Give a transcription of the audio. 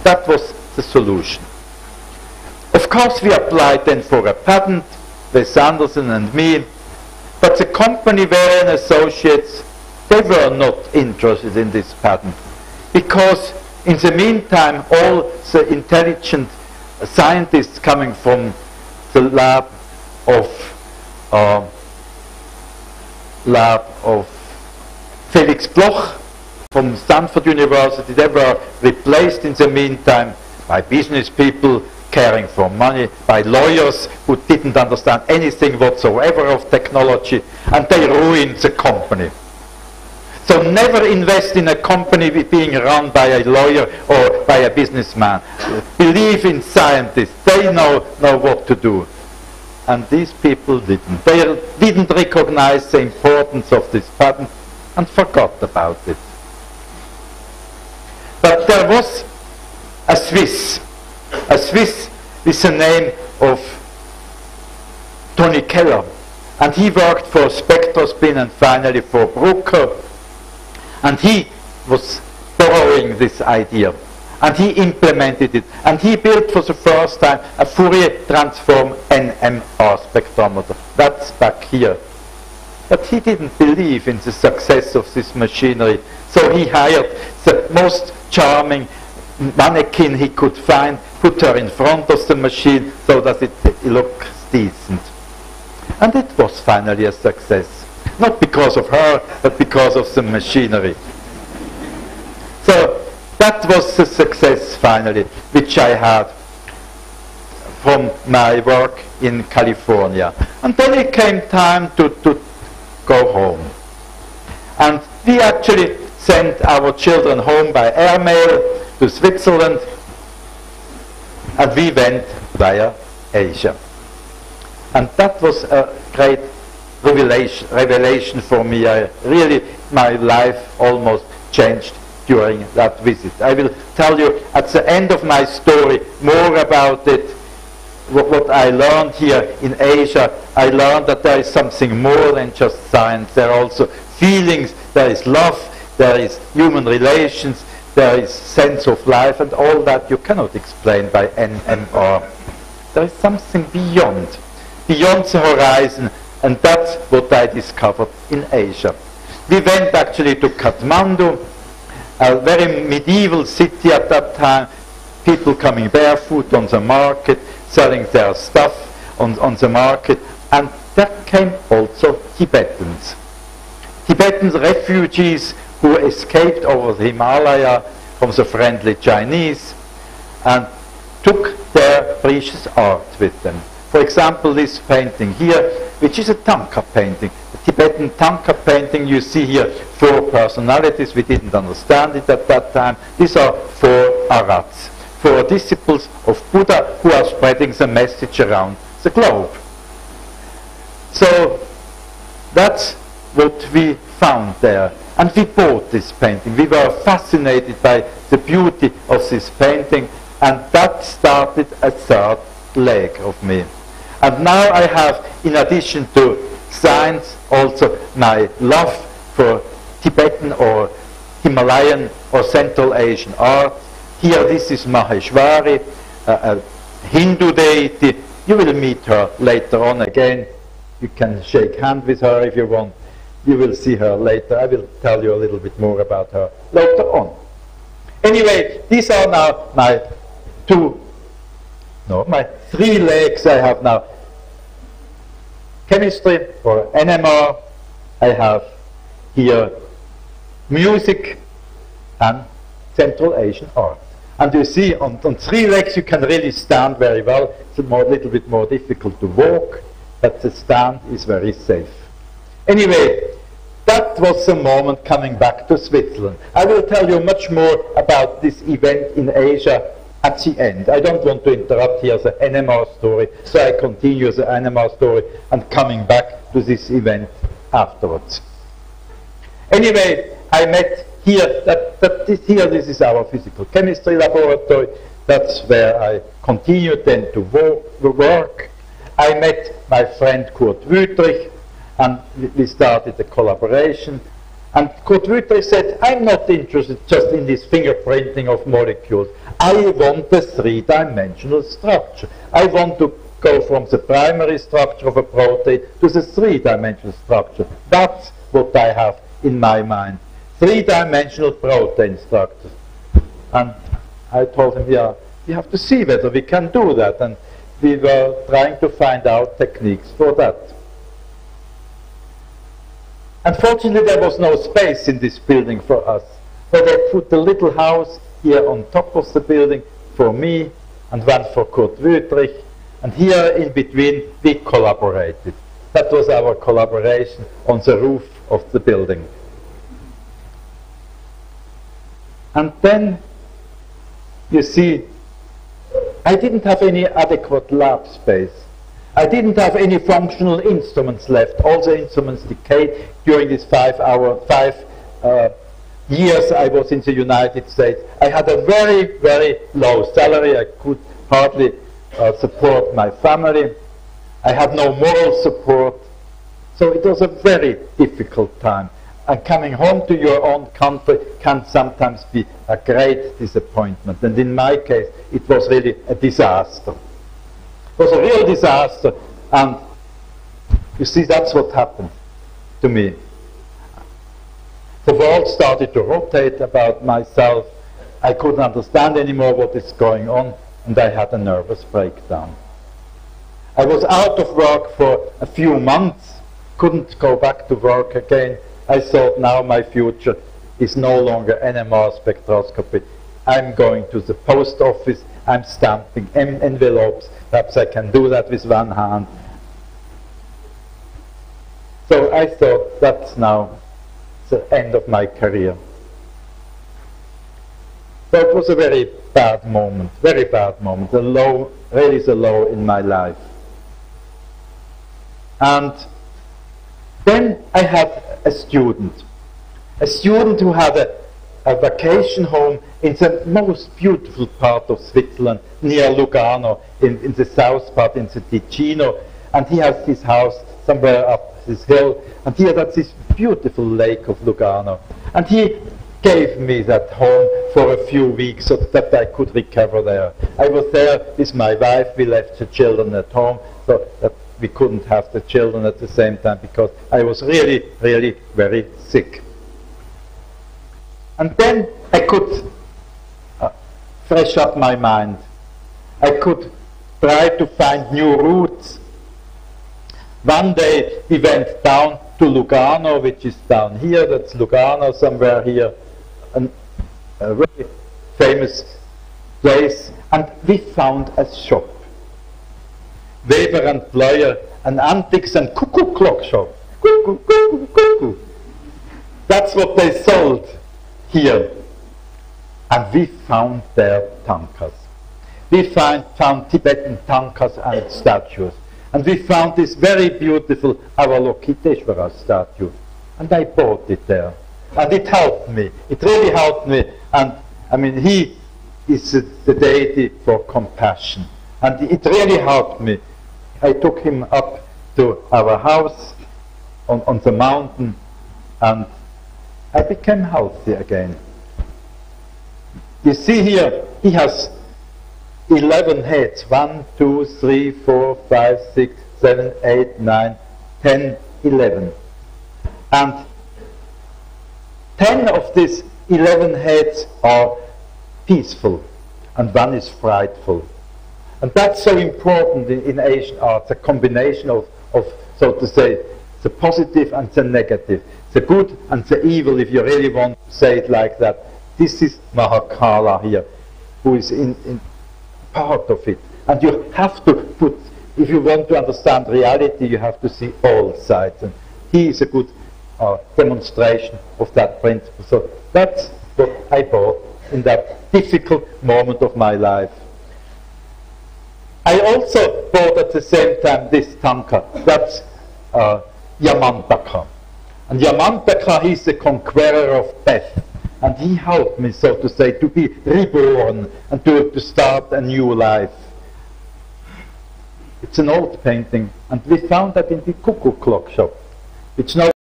That was the solution. Of course, we applied then for a patent, Wes Anderson and me, but the company Varian Associates, they were not interested in this patent, because in the meantime, all the intelligent scientists coming from the lab of Felix Bloch from Stanford University, they were replaced in the meantime by business people caring for money, by lawyers who didn't understand anything whatsoever of technology, and they ruined the company. So never invest in a company being run by a lawyer or by a businessman. Believe in scientists. They know what to do. And these people didn't. They didn't recognize the importance of this patent and forgot about it. But there was a Swiss with the name of Tony Keller. And he worked for spectrospin and finally for Bruker. And he was borrowing this idea. And he implemented it. And he built for the first time a Fourier transform NMR spectrometer. That's back here. But he didn't believe in the success of this machinery. So he hired the most charming mannequin he could find, put her in front of the machine so that it looks decent. And it was finally a success. Not because of her, but because of the machinery. So that was the success finally, which I had from my work in California. And then it came time to go home. And we actually sent our children home by airmail to Switzerland, and we went via Asia. And that was a great revelation for me. My life almost changed during that visit. I will tell you at the end of my story more about it, what I learned here in Asia. I learned that there is something more than just science. There are also feelings, there is love, there is human relations, there is sense of life, and all that you cannot explain by NMR. There is something beyond the horizon, and that's what I discovered in Asia. We went actually to Kathmandu, a very medieval city at that time, people coming barefoot on the market, selling their stuff on the market, and there came also Tibetans. Tibetan refugees who escaped over the Himalaya from the friendly Chinese and took their precious art with them. For example, this painting here, which is a Tanka painting. The Tibetan Tanka painting, you see here 4 personalities. We didn't understand it at that time. These are 4 arhats, 4 disciples of Buddha who are spreading the message around the globe. So that's what we found there. And we bought this painting. We were fascinated by the beauty of this painting, and that started a third leg of me. And now I have, in addition to science, also my love for Tibetan or Himalayan or Central Asian art. Here, this is Maheshwari, a Hindu deity. You will meet her later on again. You can shake hands with her if you want. You will see her later. I will tell you a little bit more about her later on. Anyway, these are now my 3 legs I have now. Chemistry or NMR. I have here music and Central Asian art. And you see on 3 legs you can really stand very well. It's a little bit more difficult to walk, but the stand is very safe. Anyway, that was the moment coming back to Switzerland. I will tell you much more about this event in Asia at the end. I don't want to interrupt here the NMR story, so I continue the NMR story and coming back to this event afterwards. Anyway, I met here, this is our physical chemistry laboratory. That's where I continued then to work. I met my friend Kurt Wüthrich, and we started a collaboration. And Prof.Richard said, I'm not interested just in this fingerprinting of molecules. I want a three-dimensional structure. I want to go from the primary structure of a protein to the three-dimensional structure. That's what I have in my mind. Three-dimensional protein structures. And I told him, yeah, we have to see whether we can do that. And we were trying to find out techniques for that. Unfortunately, there was no space in this building for us. So they put a little house here on top of the building for me and one for Prof.Richard. And here in between, we collaborated. That was our collaboration on the roof of the building. And then, you see, I didn't have any adequate lab space. I didn't have any functional instruments left. All the instruments decayed during these 5 years I was in the United States. I had a very, very low salary. I could hardly support my family. I had no moral support. So it was a very difficult time. And coming home to your own country can sometimes be a great disappointment. And in my case, it was really a disaster. It was a real disaster. And you see, that's what happened to me. The world started to rotate about myself. I couldn't understand anymore what is going on, and I had a nervous breakdown. I was out of work for a few months, couldn't go back to work again. I thought, now my future is no longer NMR spectroscopy. I'm going to the post office, I'm stamping envelopes. Perhaps I can do that with one hand. So I thought, that's now the end of my career. So it was a very bad moment, a low, really the low in my life. And then I had a student who had a vacation home in the most beautiful part of Switzerland, near Lugano, in the south part, in the Ticino. And he has his house somewhere up this hill, and he had this beautiful lake of Lugano. And he gave me that home for a few weeks so that I could recover there. I was there with my wife. We left the children at home, so that we couldn't have the children at the same time because I was really, really very sick. And then I could fresh up my mind. I could try to find new routes. One day we went down to Lugano, which is down here. That's Lugano, somewhere here, a very famous place. And we found a shop. Weber and Bleuer, an antiques and cuckoo clock shop. Cuckoo, cuckoo, cuckoo. That's what they sold here. And we found their tankas. We found Tibetan tankas and statues. And we found this very beautiful Avalokiteshvara statue. And I bought it there. And it helped me. It really helped me. And I mean, he is the deity for compassion. And it really helped me. I took him up to our house on the mountain, and I became healthy again. You see here, he has 11 heads. 1, 2, 3, 4, 5, 6, 7, 8, 9, 10, 11. And 10 of these 11 heads are peaceful, and one is frightful. And that's so important in Asian art, the combination of, so to say, the positive and the negative, the good and the evil, if you really want to say it like that. This is Mahakala here, who is in part of it. And you have to put, if you want to understand reality, you have to see all sides. And he is a good demonstration of that principle. So that's what I bought in that difficult moment of my life. I also bought at the same time this tanka. That's Yamantaka. And Yamantaka, he's the conqueror of death. And he helped me, so to say, to be reborn and to start a new life. It's an old painting, and we found that in the cuckoo clock shop, which now